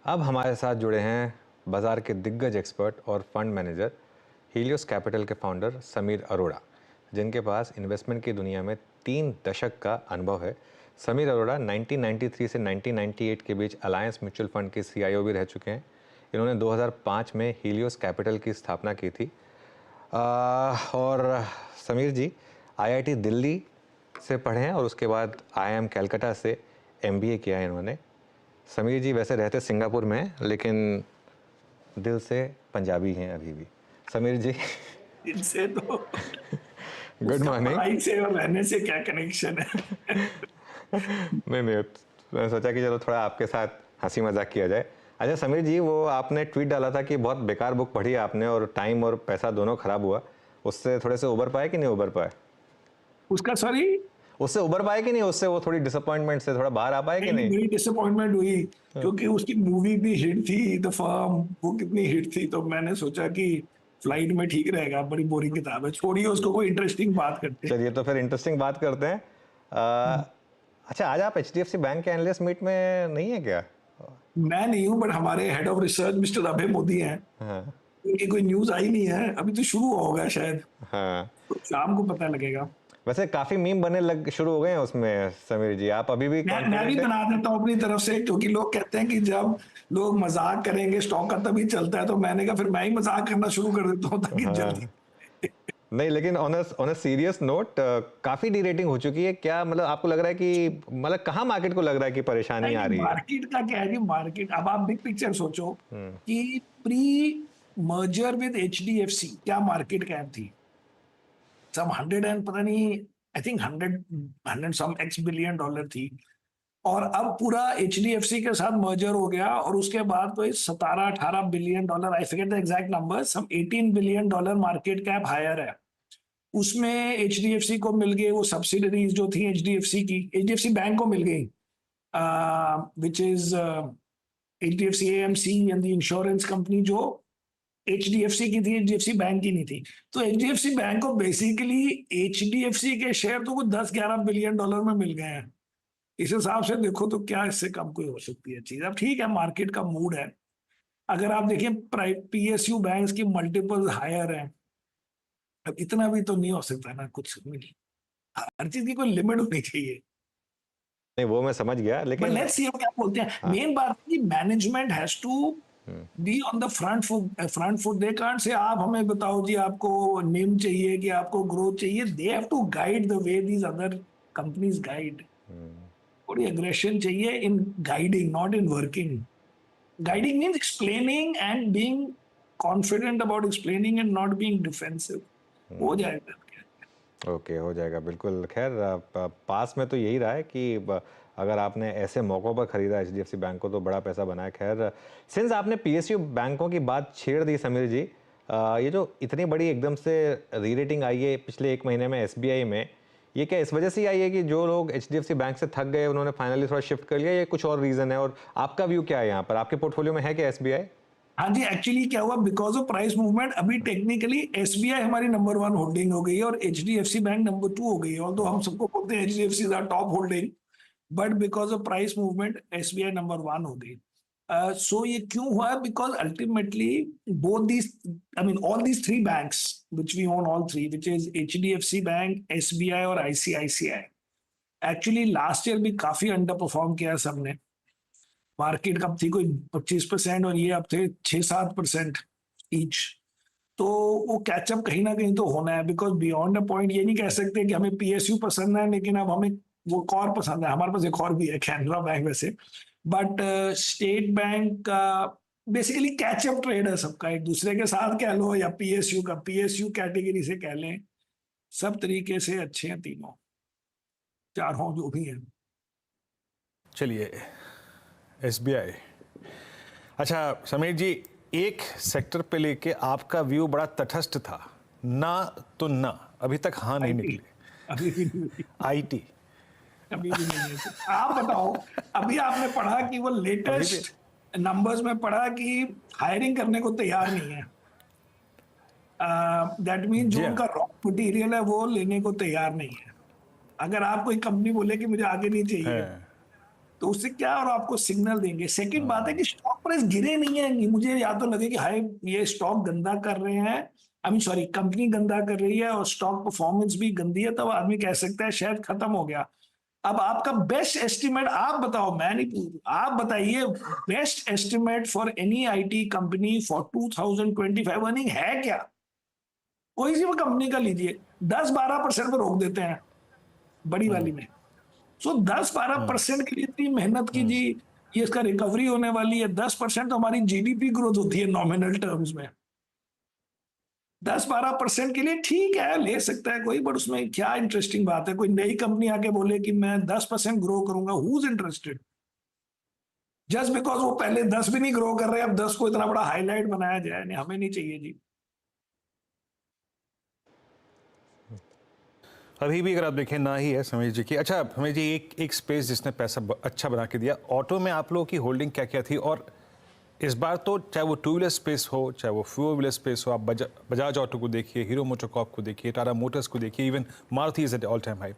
अब हमारे साथ जुड़े हैं बाजार के दिग्गज एक्सपर्ट और फंड मैनेजर हीलियोस कैपिटल के फाउंडर समीर अरोड़ा, जिनके पास इन्वेस्टमेंट की दुनिया में 3 दशक का अनुभव है। समीर अरोड़ा 1993 से 1998 के बीच अलायंस म्यूचुअल फंड के CIO भी रह चुके हैं। इन्होंने 2005 में हीलियोस कैपिटल की स्थापना की थी। और समीर जी IIT दिल्ली से पढ़े हैं और उसके बाद IIM कलकत्ता से MBA किया है इन्होंने। समीर जी वैसे रहते सिंगापुर में हैं, लेकिन दिल से पंजाबी हैं अभी भी। समीर जी इनसे तो गुड उसका मॉर्निंग। पढ़ाई से और रहने से क्या कनेक्शन है? नहीं, मैंने सोचा कि चलो थोड़ा आपके साथ हंसी मजाक किया जाए। अच्छा समीर जी, वो आपने ट्वीट डाला था कि बहुत बेकार बुक पढ़ी आपने और टाइम और पैसा दोनों खराब हुआ। उससे थोड़े से उबर पाए कि नहीं उबर पाए? उसका सॉरी। उससे उबर पाए कि नहीं? उससे वो थोड़ी डिसअपॉइंटमेंट से थोड़ा बाहर आ पाए कि नहीं, नहीं? बड़ी डिसअपॉइंटमेंट हुई क्योंकि उसकी मूवी भी हिट थी, द फर्म। वो कितनी हिट थी तो मैंने सोचा कि फ्लाइट में ठीक रहेगा। बड़ी बोरिंग किताब है, छोड़िए उसको, कोई इंटरेस्टिंग बात करते चलिए तो फिर इंटरेस्टिंग बात करते हैं। हैं। अच्छा, आज आप HDFC बैंक के एनालिस्ट मीट में नहीं है क्या? मैं नहीं हूं, बट हमारे हेड ऑफ रिसर्च मिस्टर अभय मोदी हैं। हाँ। उनकी कोई न्यूज आई नहीं है, अभी तो शुरू होगा शायद, हाँ, तो शाम को पता लगेगा। वैसे काफी मीम बनने लग शुरू हो गए हैं उसमें। समीर जी, आप अभी भी मैं भी कॉन्फिडेंट है? बना देता हूँ अपनी तरफ से, क्योंकि लोग कहते हैं कि जब लोग मजाक करेंगे स्टॉक का तभी चलता है, तो मैंने कहा फिर मैं ही मजाक करना शुरू कर देता हूँ ताकि जल्दी। हाँ। नहीं, लेकिन ऑन अ सीरियस नोट, काफी डीरेटिंग हो चुकी है क्या? मतलब आपको लग रहा है कि मतलब कहाँ मार्केट को लग रहा है कि परेशानी आ नहीं, रही है? मार्केट का क्या है कि मार्केट, अब आप बिग पिक्चर सोचो कि प्री मर्जर विद HDFC क्या मार्केट कैप थी? सम 100 एंड पता नहीं, I think 100 some X billion dollar थी। और अब पूरा HDFC के साथ मर्जर हो गया और उसके बाद तो 17-18 billion dollar, I forget the exact number, some 18 billion dollar market cap higher है। उसमें HDFC को मिल गए वो सब्सिडरीज जो थी HDFC की, HDFC बैंक को मिल गई, विच is HDFC AMC and the insurance company, जो HDFC की थी, HDFC बैंक की नहीं थी। तो HDFC बैंक को बेसिकली HDFC के शेयर तो कुछ 10-11 बिलियन डॉलर में मिल गए हैं। इस हिसाब से देखो तो क्या इससे कम कोई हो सकती है चीज? अब ठीक है, मार्केट का मूड है। अगर आप देखें PSU बैंक्स की मल्टीपल हायर है। अब इतना भी तो नहीं हो सकता ना, कुछ नहीं। हर चीज की कोई लिमिट होनी चाहिए। नहीं, वो मैं समझ गया, बट लेकिन लेट्स सी, हम क्या बोलते हैं, हाँ। मेन बात है कि management has to hmm. Be on the front foot. They can't से आप हमें बताओ जी आपको निम चाहिए कि आपको ग्रोथ चाहिए। They have to guide the way these other companies guide. थोड़ी अग्रेशन चाहिए in guiding, not in working. Guiding means explaining and being confident about explaining and not being defensive. हो जाएगा। ओके, हो जाएगा बिल्कुल। खैर, पास में तो यही रहा है कि अगर आपने ऐसे मौक़ों पर ख़रीदा HDFC बैंक को तो बड़ा पैसा बना है। खैर, सिंस आपने PSU बैंकों की बात छेड़ दी समीर जी, ये जो इतनी बड़ी एकदम से री रेटिंग आई है पिछले 1 महीने में SBI में, ये क्या इस वजह से ही आई है कि जो लोग HDFC बैंक से थक गए उन्होंने फाइनली थोड़ा शिफ्ट कर लिया, या कुछ और रीज़न है? और आपका व्यू क्या है यहाँ पर? आपके पोर्टफोलियो में है क्या SBI? हाँ जी, एक्चुअली क्या हुआ, बिकॉज ऑफ प्राइस मूवमेंट अभी टेक्निकली SBI हमारी नंबर 1 होल्डिंग हो गई है और HDFC बैंक नंबर 2 हो गई है। ऑल्दो हम सबको बोलते हैं HDFC is our top holding, but because of price movement SBI number 1 हो गई। सो ये क्यों हुआ? Because ultimately both these, I mean all these three banks which we own, all three, which is HDFC bank, SBI और ICICI, actually last year भी काफी under perform किया सबने। मार्केट कब थी कोई 25% और ये अब थे 6-7% ईच। तो वो कैचअप कहीं ना कहीं तो होना है, बिकॉज बियॉन्ड अ पॉइंट ये नहीं कह सकते कि हमें PSU पसंद है लेकिन अब हमें वो कॉर पसंद है। हमारे पास एक और भी है, कैनरा बैंक वैसे, बट स्टेट बैंक का बेसिकली कैचअप ट्रेड है सबका, एक दूसरे के साथ कह लो या PSU का, PSU कैटेगरी से कह लें। सब तरीके से अच्छे हैं तीनों चारों जो भी हैं। चलिए, SBI। अच्छा समीर जी, एक सेक्टर पे लेके आपका व्यू बड़ा तटस्थ था, ना तो ना, अभी तक हाँ नहीं IT निकली। अभी भी नहीं हुई। IT अभी भी नहीं है तो आप बताओ। अभी आपने पढ़ा कि वो अभी भी। लेटेस्ट नंबर्स में पढ़ा कि हायरिंग करने को तैयार नहीं है। दैट मीन जो जी हाँ। उनका रॉ मटेरियल है वो लेने को तैयार नहीं है। अगर आप कोई कंपनी बोले कि मुझे आगे नहीं चाहिए, है। तो उससे क्या और आपको सिग्नल देंगे। सेकंड बात है कि स्टॉक प्राइस गिरे नहीं है, मुझे या तो लगे कि हाय ये स्टॉक गंदा कर रहे हैं, आई मीन सॉरी कंपनी गंदा कर रही है और स्टॉक परफॉर्मेंस भी गंदी है, तब आदमी कह सकता है शायद खत्म हो गया। अब आपका बेस्ट एस्टिमेट आप बताओ, मैं नहीं पूछ, आप बताइए best estimate for any IT company for 2025 earning है क्या? कोई सी भी कंपनी का लीजिए, 10-12% पे रोक देते हैं बड़ी वाली में। सो 10-12% के लिए इतनी मेहनत कीजिए, ये इसका रिकवरी होने वाली है। 10% तो हमारी जीडीपी ग्रोथ होती है नॉमिनल टर्म्स में। 10-12% के लिए ठीक है, ले सकता है कोई, बट उसमें क्या इंटरेस्टिंग बात है? कोई नई कंपनी आके बोले कि मैं 10% ग्रो करूंगा, who is interested? Just because वो पहले 10 भी नहीं ग्रो कर रहे, अब 10 को इतना बड़ा हाईलाइट बनाया जाए, नहीं हमें नहीं चाहिए जी। अभी भी अगर आप देखें ना ही है समीर जी की। अच्छा समीर जी, एक स्पेस जिसने पैसा अच्छा बना के दिया, ऑटो में आप लोगों की होल्डिंग क्या क्या थी? और इस बार तो चाहे वो टू व्हीलर स्पेस हो, चाहे वो फोर व्हीलर स्पेस हो, आप बजाज ऑटो को देखिए, हीरो मोटोकॉर्प को देखिए, टाटा मोटर्स को देखिए, even Maruti is at all time high.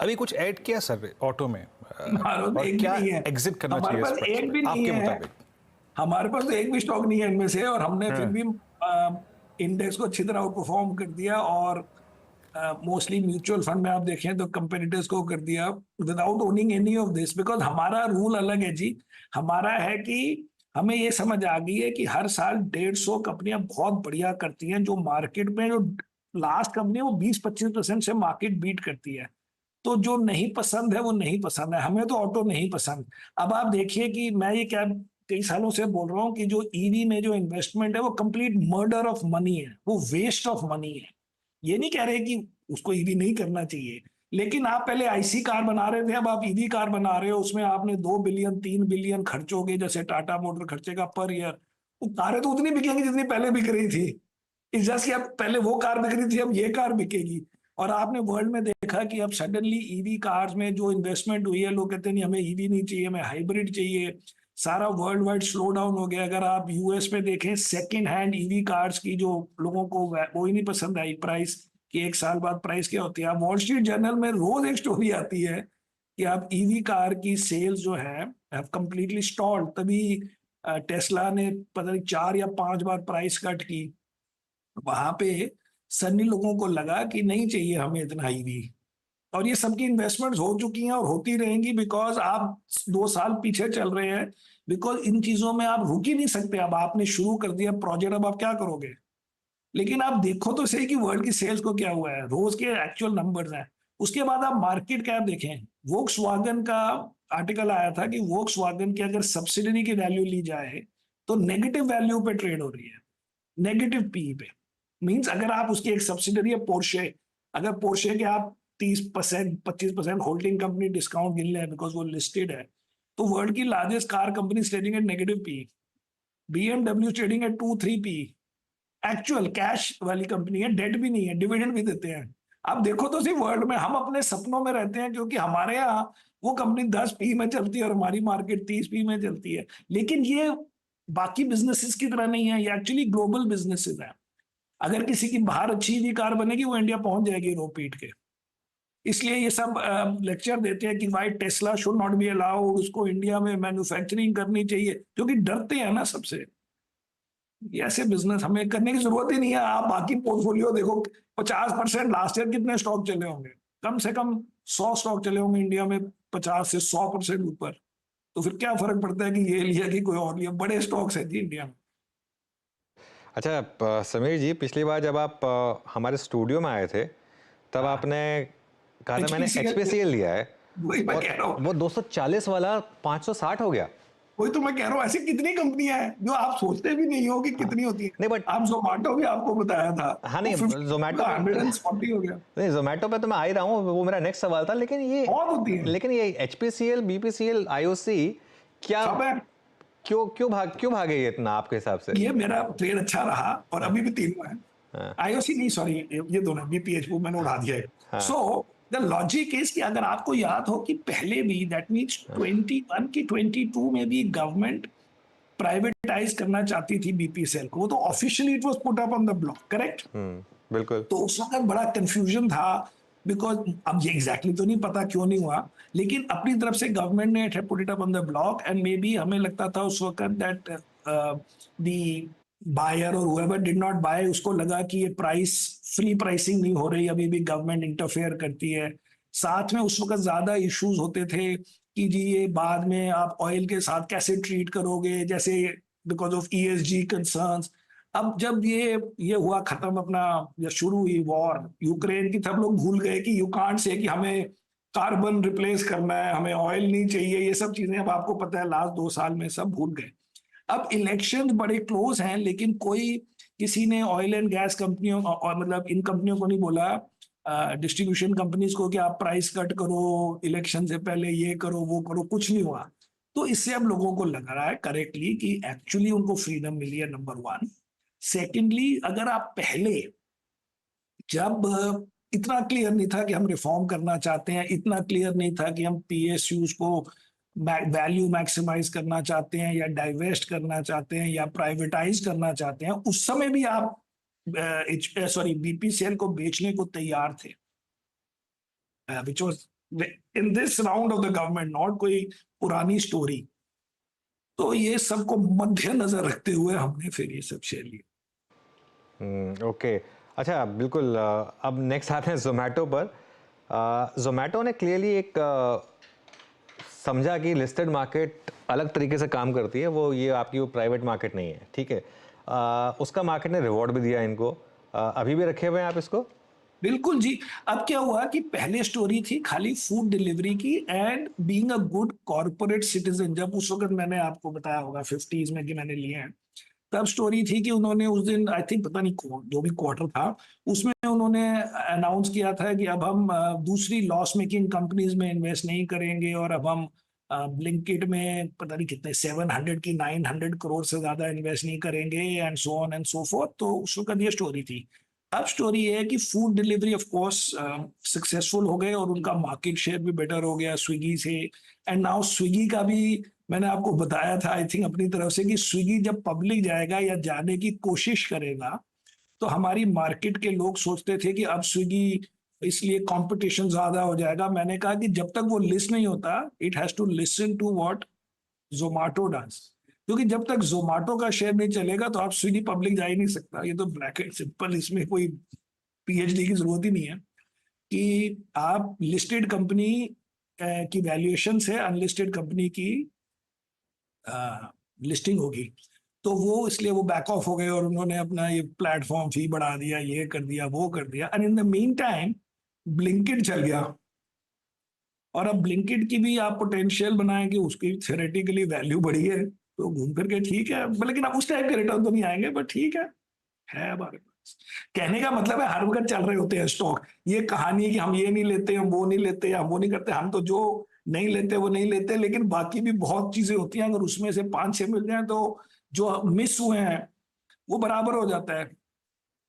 अभी कुछ ऐड किया सर ऑटो में? और एक भी क्या नहीं है एग्जिट करना हमारे चाहिए पास, इस वक्त एक भी नहीं आपके है मुताबिक? हमारे पास, तो एक भी स्टॉक नहीं है इनमें से, और हमने फिर हाँ। भी इंडेक्स को अच्छी तरह आउट परफॉर्म कर दिया। और मोस्टली म्यूचुअल फंड में आप देखें तो कंपेटिटर्स को कर दिया without owning any of this, because हमारा रूल अलग है जी। हमारा है कि हमें ये समझ आ गई है कि हर साल 150 कंपनियां बहुत बढ़िया करती हैं, जो मार्केट में जो लास्ट कंपनी है वो 20-25% से मार्केट बीट करती है। तो जो नहीं पसंद है वो नहीं पसंद है, हमें तो ऑटो नहीं पसंद। अब आप देखिए कि मैं ये क्या कई सालों से बोल रहा हूँ कि जो ईवी में जो इन्वेस्टमेंट है वो कंप्लीट मर्डर ऑफ मनी है, वो वेस्ट ऑफ मनी है। ये नहीं कह रहे कि उसको ईवी नहीं करना चाहिए, लेकिन आप पहले आईसी कार बना रहे थे, अब आप ईवी कार बना रहे हो, उसमें आपने 2 बिलियन 3 बिलियन खर्चोगे, जैसे टाटा मोटर खर्चेगा पर ईयर। वो कारें तो उतनी बिकेंगी जितनी पहले बिक रही थी। इस जस्ट कि अब पहले वो कार बिक रही थी, अब ये कार बिकेगी। और आपने वर्ल्ड में देखा कि अब सडनली ईवी कार्स में जो इन्वेस्टमेंट हुई है, लोग कहते हैं नहीं हमें ईवी नहीं चाहिए, हमें हाइब्रिड चाहिए। सारा वर्ल्ड वाइड स्लो डाउन हो गया। अगर आप यूएस में देखें सेकंड हैंड ईवी कार्स की, जो लोगों को वो ही नहीं पसंद आई प्राइस, कि 1 साल बाद प्राइस क्या होती है। आप वॉल स्ट्रीट जर्नल में रोज एक स्टोरी आती है कि आप ईवी कार की सेल्स जो है कंप्लीटली स्टॉल्ड। तभी टेस्ला ने पता नहीं 4 या 5 बार प्राइस कट की। वहां पे सन्नी लोगों को लगा कि नहीं चाहिए हमें इतना ईवी। और ये सबकी इन्वेस्टमेंट्स हो चुकी हैं और होती रहेंगी, बिकॉज आप 2 साल पीछे चल रहे हैं। बिकॉज इन चीजों में आप रुक ही नहीं सकते। अब आपने शुरू कर दिया प्रोजेक्ट, अब आप क्या करोगे? लेकिन आप देखो तो सही कि वर्ल्ड की सेल्स को क्या हुआ है, रोज के एक्चुअल नंबर्स हैं। उसके बाद आप मार्केट कैप देखें, वोक्सवागन का आर्टिकल आया था कि वोक्सवागन की अगर सब्सिडरी की वैल्यू ली जाए तो नेगेटिव वैल्यू पे ट्रेड हो रही है, नेगेटिव पी पे। मींस अगर आप उसकी एक सब्सिडरी है पोर्शे, अगर पोर्शे के आप 30% 25% होल्डिंग कंपनी डिस्काउंट गिन लें बिकॉज वो लिस्टेड है, तो वर्ल्ड की largest car company trading at negative P. BMW trading at 2-3 P. Actual cash वाली कंपनी है, डेट भी नहीं है, डिविडेंड भी देते हैं। आप देखो तो सी वर्ल्ड में हम अपने सपनों में रहते हैं, क्योंकि हमारे यहाँ वो कंपनी 10 पी में चलती है और हमारी मार्केट 30 पी में चलती है। लेकिन ये बाकी बिजनेसेस की तरह नहीं है, ये एक्चुअली ग्लोबल बिजनेसेस है। अगर किसी की बाहर अच्छी भी कार बनेगी वो इंडिया पहुंच जाएगी रो पीट के। इसलिए ये सब लेक्चर देते हैं कि भाई Tesla should not be allowed, उसको इंडिया में मैन्युफैक्चरिंग करनी चाहिए, क्योंकि डरते हैं ना सबसे। ये ऐसे बिजनेस हमें करने की जरूरत ही नहीं है। आप बाकी पोर्टफोलियो देखो, 50% लास्ट ईयर कितने स्टॉक चले होंगे? कम से कम 100 स्टॉक चले होंगे इंडिया में, 50 से 100% ऊपर। तो फिर क्या फर्क पड़ता है कि ये लिया कि कोई और लिया? बड़े स्टॉक्स है जी इंडिया में। अच्छा समीर जी, पिछली बार जब आप हमारे स्टूडियो में आए थे, तब आपने कहा था मैंने HPCL एचपीसीएल लिया है, वही मैं और कह रहा हूँ, वो 240 वाला 560 हो गया। वही तो मैं कह रहा हूँ, ऐसी कितनी कंपनियां हैं जो आप सोचते भी नहीं हो कि कितनी होती है। नहीं बट, आप जोमेटो भी आपको बताया था, हाँ नहीं, वो जोमेटो 140 हो गया। नहीं, जोमेटो पे तो मैं आ ही रहा हूँ, वो मेरा नेक्स्ट सवाल था। बहुत होती है, लेकिन ये एचपीसीएल, बीपीसीएल, आईओसी क्या, सब है। क्यों भागे ये इतना आपके हिसाब से? ये मेरा ट्रेड अच्छा रहा और हाँ, अभी भी 3 में है। हाँ, आईओसी नहीं, सॉरी, ये दोनों बीपीएच वो मैंने उड़ा दिया है। हाँ, सो द लॉजिक इज कि अगर आपको याद हो कि पहले भी, दैट मीन्स 21 की 22 में भी गवर्नमेंट प्राइवेटाइज करना चाहती थी बीपीसीएल को, वो तो officially it was put up on the block, correct? बिल्कुल। तो उस वक्त बड़ा कंफ्यूजन था बिकॉज अब ये एग्जैक्टली तो नहीं पता क्यों नहीं हुआ, लेकिन अपनी तरफ से गवर्नमेंट ने put it up on the block, and may be हमें लगता था उस वक्त दैट द बायर और whoever did not buy, उसको लगा कि ये प्राइस फ्री प्राइसिंग नहीं हो रही, अभी भी गवर्नमेंट इंटरफेयर करती है। साथ में उस वक्त ज्यादा इश्यूज होते थे कि जी ये बाद में आप ऑयल के साथ कैसे ट्रीट करोगे, जैसे बिकॉज ऑफ ESG कंसर्न्स। अब जब ये हुआ खत्म अपना, या शुरू हुई वॉर यूक्रेन की, तब लोग भूल गए कि यू कांट से कि हमें कार्बन रिप्लेस करना है, हमें ऑयल नहीं चाहिए, ये सब चीजें अब आपको पता है लास्ट 2 साल में सब भूल गए। अब इलेक्शन बड़े क्लोज हैं, लेकिन कोई किसी ने ऑयल एंड गैस कंपनियों और मतलब इन कंपनियों को नहीं बोला, डिस्ट्रीब्यूशन कंपनीज को, कि आप प्राइस कट करो इलेक्शन से पहले, ये करो वो करो, कुछ नहीं हुआ। तो इससे अब लोगों को लग रहा है करेक्टली कि एक्चुअली उनको फ्रीडम मिली है, नंबर 1। सेकेंडली, अगर आप पहले, जब इतना क्लियर नहीं था कि हम रिफॉर्म करना चाहते हैं, इतना क्लियर नहीं था कि हम PSUs को वैल्यू मैक्सिमाइज करना चाहते हैं या डाइवेस्ट करना चाहते हैं या प्राइवेटाइज करना चाहते हैं, उस समय भी आप BPCL को बेचने को तैयार थे, which was in this round of the government, not कोई पुरानी स्टोरी। तो ये सबको मद्देनजर रखते हुए हमने फिर ये सब शेयर लिया। ओके, अच्छा बिल्कुल। अब नेक्स्ट आते हैं जोमेटो पर। जोमेटो ने क्लियरली एक समझा कि लिस्टेड मार्केट अलग तरीके से काम करती है, वो ये आपकी वो प्राइवेट मार्केट नहीं है, ठीक है। उसका मार्केट ने रिवॉर्ड भी दिया इनको। अभी भी रखे हुए हैं आप इसको? बिल्कुल जी। अब क्या हुआ कि पहले स्टोरी थी खाली फूड डिलीवरी की and being a good corporate citizen, जब उस वक्त मैंने आपको बताया होगा 50s में कि मैंने लिए हैं, तब स्टोरी थी कि उन्होंने उस दिन आई थिंक पता नहीं जो भी क्वार्टर था उसमें उन्होंने अनाउंस किया था कि अब हम दूसरी लॉस मेकिंग कंपनीज में इन्वेस्ट नहीं करेंगे, और अब हम ब्लिंकिट में पता नहीं कितने 700 की 900 करोड़ से ज्यादा इन्वेस्ट नहीं करेंगे, and so on and so fourth. तो उस वक्त ये स्टोरी थी। अब स्टोरी ये है कि food delivery of course successful हो गए और उनका मार्केट शेयर भी बेटर हो गया स्विगी से। एंड नाउ स्विगी का भी मैंने आपको बताया था आई थिंक अपनी तरफ से कि स्विगी जब पब्लिक जाएगा या जाने की कोशिश करेगा, तो हमारी मार्केट के लोग सोचते थे कि अब स्विगी, इसलिए कंपटीशन ज्यादा हो जाएगा। मैंने कहा कि जब तक वो लिस्ट नहीं होता, it has to listen to what Zomato does, क्योंकि जब तक जोमाटो का शेयर नहीं चलेगा तो आप स्विगी पब्लिक जा ही नहीं सकता। ये तो ब्लैक एंड सिंपल, इसमें कोई PhD की जरूरत ही नहीं है कि आप लिस्टेड कंपनी की वैल्यूएशन से अनलिस्टेड कंपनी की लिस्टिंग होगी। तो वो इसलिए वो बैक ऑफ हो गए और उन्होंने अपना ये प्लेटफॉर्म फी बढ़ा दिया, ये कर दिया वो कर दिया, and in the mean time Blinkit चल गया। और अब ब्लिंकिट की भी आप पोटेंशियल बनाएं कि उसकी थ्योरेटिकली वैल्यू बढ़ी है, तो घूम फिर के ठीक है, लेकिन अब उस टाइप के रिटर्न तो नहीं आएंगे, बट ठीक है हमारे पास। कहने का मतलब है हर वक्त चल रहे होते हैं स्टॉक। ये कहानी है कि हम ये नहीं लेते, हम वो नहीं लेते, हम वो नहीं करते, हम तो जो नहीं लेते वो नहीं लेते, लेकिन बाकी भी बहुत चीजें होती हैं, अगर उसमें से 5-6 मिल जाए तो जो मिस हुए हैं वो बराबर हो जाता है।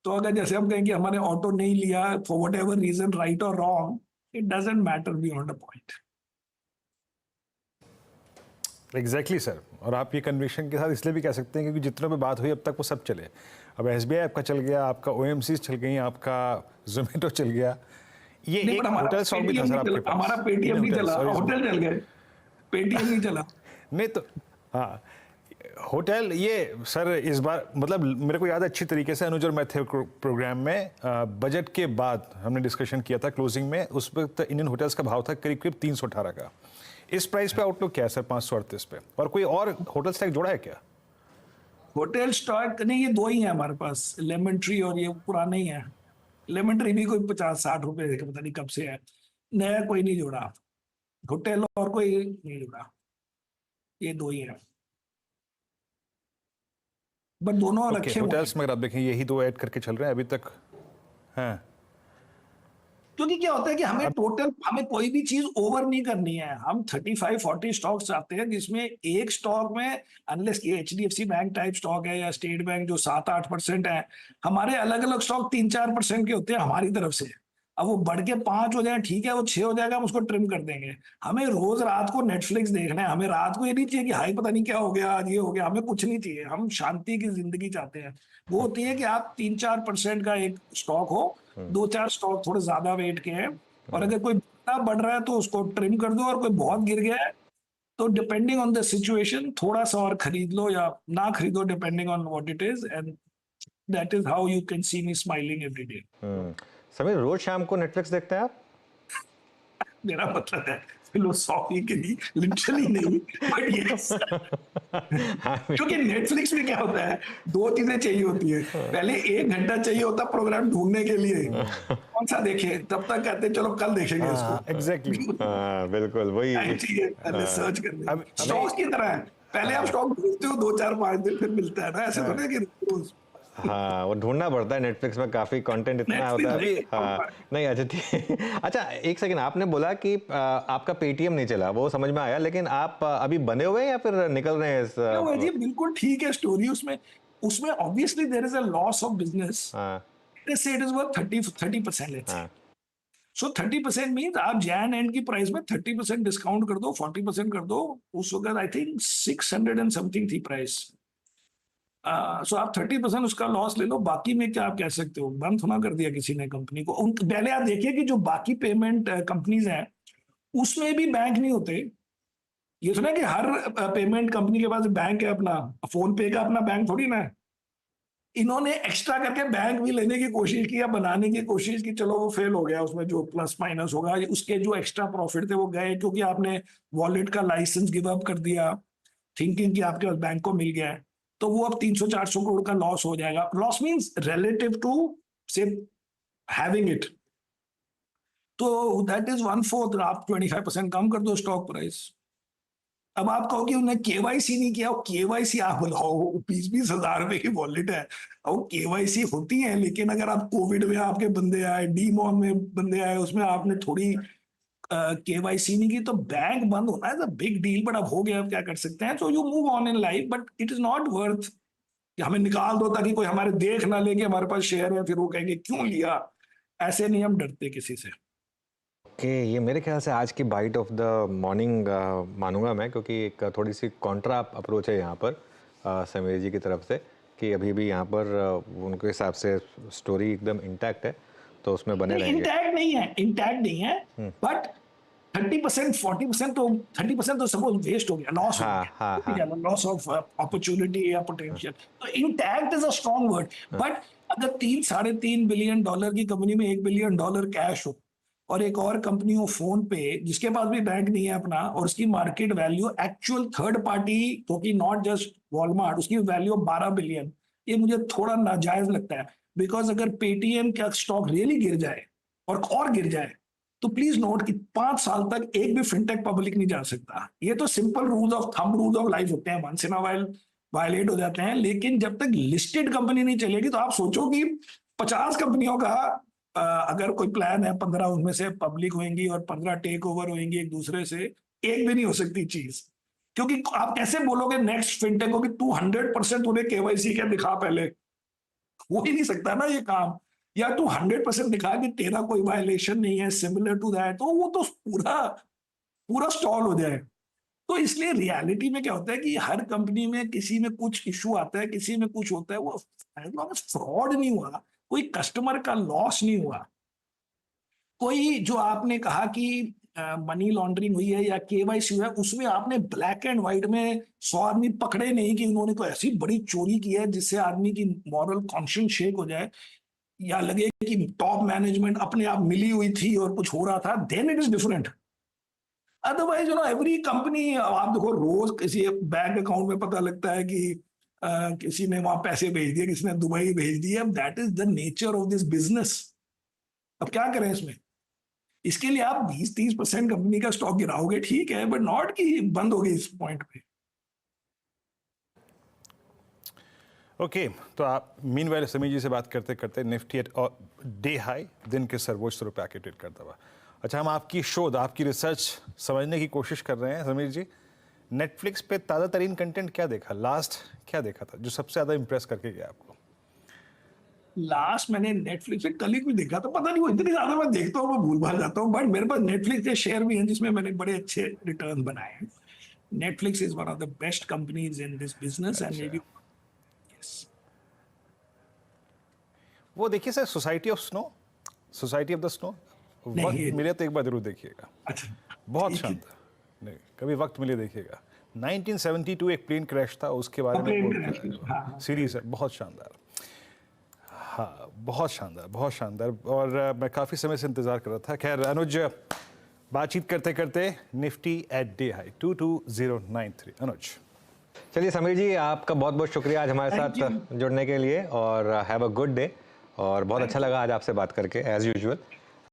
तो अगर जैसे हम कहें कि हमारे ऑटो नहीं लिया for whatever reason, right और wrong, it doesn't matter beyond a point. Exactly sir, और आप ये कन्विक्शन के साथ इसलिए भी कह सकते हैं क्योंकि जितनों पे बात हुई अब तक वो सब चले। अब SBI आपका चल गया, आपका OMCs चल गई, आपका जोमेटो चल गया, ये एक होटल स्टॉक भी था सर आपके पास। हमारा पेटीएम नहीं चला, होटल चल गए, पेटीएम नहीं चला। नहीं तो हाँ, होटल ये सर इस बार मतलब मेरे को याद है अच्छी तरीके से, अनुज और मैं थे प्रोग्राम में, बजट के बाद हमने डिस्कशन किया था क्लोजिंग में। उस वक्त इंडियन होटल्स का भाव था करीब करीब 318 का। इस प्राइस पे आउटलुक क्या है सर 538 पे? और कोई और होटल स्टॉक जोड़ा है क्या? होटल स्टॉक नहीं, ये 2 ही है हमारे पास, लेमन ट्री और ये पुराना ही है। लेमन ट्री भी कोई 50-60 रुपए पता नहीं कब से है, नया कोई नहीं जोड़ा। होटल और कोई नहीं जोड़ा, ये 2 ही है, बट दोनों ओके, रखे हुए हैं। होटल्स में अगर आप देखें यही 2 ऐड करके चल रहे हैं अभी तक। हाँ, क्योंकि क्या होता है कि हमें कोई भी चीज ओवर नहीं करनी है। हम 35-40 स्टॉक्स चाहते हैं जिसमें एक स्टॉक में, अनलेस ये HDFC बैंक टाइप स्टॉक है या स्टेट बैंक जो 7-8% है, हमारे अलग अलग स्टॉक 3-4% के होते हैं हमारी तरफ से। अब वो बढ़ के 5 हो जाए ठीक है, वो 6 हो जाएगा, हम उसको ट्रिम कर देंगे। हमें रोज रात को नेटफ्लिक्स देखना है, हमें रात को ये नहीं चाहिए कि हाई पता नहीं क्या हो गया आज, ये हो गया, हमें कुछ नहीं चाहिए, हम शांति की जिंदगी चाहते हैं। वो होती है कि आप 3-4% का एक स्टॉक हो, 2-4 स्टॉक थोड़े ज्यादा वेट के हैं, और अगर कोई बढ़ रहा है तो उसको ट्रिम कर दो, और कोई बहुत गिर गया है तो डिपेंडिंग ऑन द सिचुएशन थोड़ा सा और खरीद लो या ना खरीदो, depending on what it is, and that is how you can see me smiling every day. Sameer, रोज शाम को नेटफ्लिक्स देखते हैं आप? मेरा मतलब है फिलोसॉफी के लिए लिटरली नहीं, बट यस। क्योंकि नेटफ्लिक्स में क्या होता है, 2 चीजें चाहिए होती है। पहले 1 घंटा चाहिए होता प्रोग्राम ढूंढने के लिए, कौन सा देखे, तब तक कहते हैं चलो कल देखेंगे इसको। एग्जैक्टली। हाँ बिल्कुल वही। टाइम चाहिए पहले सर्च करने। अब स्टॉक्स की तरह है, पहले आप स्टॉक ढूंढते हो 2-4-5 दिन फिर मिलता है ना, ऐसे थोड़ा कि रोज हाँ वो ढूंढना पड़ता है, नेटफ्लिक्स में काफी कंटेंट इतना होता है नेटफ्लिक्स अभी। हाँ नहीं, अच्छा ठीक। अच्छा एक सेकंड, आपने बोला कि आपका पेटीएम नहीं चला, वो समझ में आया, लेकिन आप अभी बने हुए हैं या फिर निकल रहे हैं इस जी बिल्कुल ठीक है स्टोरी। उसमें उसमें obviously there is a loss of business. हाँ let's say it is worth 30%, let's say. हाँ सो 30% मीन्स आप जैन एंड की प्राइस में 30% डिस्काउंट कर दो, 40% कर दो। उस वक्त आई थिंक 600 एंड समथिंग थी प्राइस। सो आप 30% उसका लॉस ले लो, बाकी में क्या आप कह सकते हो, बंद थोड़ा कर दिया किसी ने कंपनी को। पहले आप देखिए कि जो बाकी पेमेंट कंपनीज हैं उसमें भी बैंक नहीं होते। ये सुना कि हर पेमेंट कंपनी के पास बैंक है अपना, फोन पे का अपना बैंक थोड़ी ना है। इन्होंने एक्स्ट्रा करके बैंक भी लेने की कोशिश की या बनाने की कोशिश की, चलो वो फेल हो गया, उसमें जो प्लस माइनस होगा उसके जो एक्स्ट्रा प्रॉफिट थे वो गए, क्योंकि आपने वॉलेट का लाइसेंस गिव अप कर दिया थिंकिंग कि आपके पास बैंक को मिल गया है। तो वो अब 300-400 करोड़ का लॉस हो जाएगा। लॉस मीन्स रिलेटिव टू से हैविंग इट। तो दैट इज 1/4, आप 25% कम कर दो स्टॉक प्राइस। अब आप कहो कि उन्हें केवाईसी नहीं किया, केवाईसी आप बुलाओ, 20-20 हजार रुपए की वॉलेट है, और केवाईसी होती है, लेकिन अगर आप कोविड में आपके बंदे आए, डीमॉन में बंदे आए, उसमें आपने थोड़ी केवाईसी नहीं की तो बैंक बंद होना है बिग डील, बट अब हो गया, अब क्या कर सकते हैं। So you move on in life, but it is not worth कि हमें निकाल दो ताकि कोई हमारे देख ना ले कि हमारे पास शेयर है, फिर वो कहेंगे क्यों लिया। ऐसे नहीं हम डरते किसी से। ओके, ये मेरे ख्याल से आज की बाइट ऑफ द मॉर्निंग मानूंगा मैं, क्योंकि एक थोड़ी सी कॉन्ट्रा अप्रोच है यहाँ पर समीर जी की तरफ से, कि अभी भी यहाँ पर उनके हिसाब से स्टोरी एकदम इंटैक्ट है, तो उसमें बने रहेंगे। इंटैक्ट नहीं है, इंटैक्ट नहीं है, बट 30%, 40% तो 30% तो सपोज वेस्ट हो गया, लॉस हो हाँ हाँ हाँ गया, लॉस ऑफ अपॉर्चुनिटी या पोटेंशियल। तो intact is a strong word, but अगर 3-3.5 बिलियन डॉलर की कंपनी में $1 बिलियन कैश हो, और एक और कंपनी हो फोन पे जिसके पास भी बैंक नहीं है अपना, और उसकी market value actual third party, क्योंकि नॉट जस्ट वॉलमार्ट, उसकी वैल्यू 12 बिलियन, ये मुझे थोड़ा नाजायज लगता है। बिकॉज अगर पेटीएम का स्टॉक रियली गिर जाए और गिर जाए, तो प्लीज नोट कि 5 साल तक एक भी फिनटेक पब्लिक नहीं जा सकता। ये तो simple rules of thumb, rules of life होते हैं, once in a while violate हो जाते हैं, लेकिन जब तक लिस्टेड कंपनी नहीं चलेगी, तो आप सोचो कि 50 कंपनियों का अगर कोई प्लान है, 15 उनमें से पब्लिक होंगी और 15 टेक ओवर होंगी एक दूसरे से, एक भी नहीं हो सकती चीज। क्योंकि आप कैसे बोलोगे नेक्स्ट फिनटेक को कि तू 100% उन्हें केवाईसी क्या दिखा पहले, हो ही नहीं सकता ना ये काम। या तू 100% दिखा कि तेरा कोई वायलेशन नहीं है सिमिलर टू दैट, तो वो तो पूरा पूरा स्टॉल हो जाए। तो इसलिए रियलिटी में क्या होता है कि हर कंपनी में किसी में कुछ इशू आता है, किसी में कुछ होता है, वो फ्रॉड नहीं हुआ, कोई कस्टमर का लॉस नहीं हुआ, कोई जो आपने कहा कि मनी लॉन्ड्रिंग हुई है या केवाईसी हुआ है, उसमें आपने ब्लैक एंड व्हाइट में 100 आदमी पकड़े नहीं कि उन्होंने कोई ऐसी बड़ी चोरी की है जिससे आदमी की मॉरल कॉन्शियस शेक हो जाए, या लगे कि टॉप मैनेजमेंट अपने आप मिली हुई थी और कुछ हो रहा था, then it is different. Otherwise every company, आप देखो रोज किसी बैंक अकाउंट में पता लगता है कि किसी ने वहां पैसे भेज दिए, किसी ने दुबई भेज दिए। That is the nature of this business. अब क्या करें इसमें, इसके लिए आप 20-30% कंपनी का स्टॉक गिराओगे ठीक है, बट नॉट कि बंद होगी इस पॉइंट पे। ओके तो आप मीन वाले समीर जी से बात करते करते निफ्टी एट डे हाई दिन के सर्वोच्च स्वरूप पे ट्रेड करता हुआ। अच्छा, हम आपकी शोध, आपकी रिसर्च समझने की कोशिश कर रहे हैं समीर जी। नेटफ्लिक्स पे ताज़ा तरीन कंटेंट क्या देखा, लास्ट क्या देखा था जो सबसे ज़्यादा इंप्रेस करके गया आपको? लास्ट मैंने नेटफ्लिक्स पे कल ही कुछ देखा था, पता नहीं वो इतनी ज्यादा मैं देखता हूँ, मैं भूल भाल जाता हूँ, बट मेरे पास नेटफ्लिक्स के शेयर भी हैं जिसमें मैंने बड़े अच्छे रिटर्न बनाए हैं. Netflix is one of the best companies in this business and may be. वो देखिए sir, society of snow, society of the snow, वक्त ये- मिले तो एक बार जरूर देखिएगा, अच्छा, बहुत ठीक है. शानदार. नहीं, कभी वक्त मिले देखिएगा. 1972 एक प्लेन क्रैश था, उसके बारे में प्लेन बोलते क्रैश, हैं. हाँ. सीरीज है, बहुत शानदार. हाँ, बहुत शानदार, बहुत शानदार. और मैं काफ़ी समय से इंतज़ार कर रहा था. खैर अनुज, बातचीत करते करते निफ्टी एट डे हाई 22093. अनुज, चलिए समीर जी, आपका बहुत बहुत शुक्रिया आज हमारे Thank साथ जुड़ने के लिए, और हैव अ गुड डे. और बहुत अच्छा लगा आज आपसे बात करके एज यूजुअल.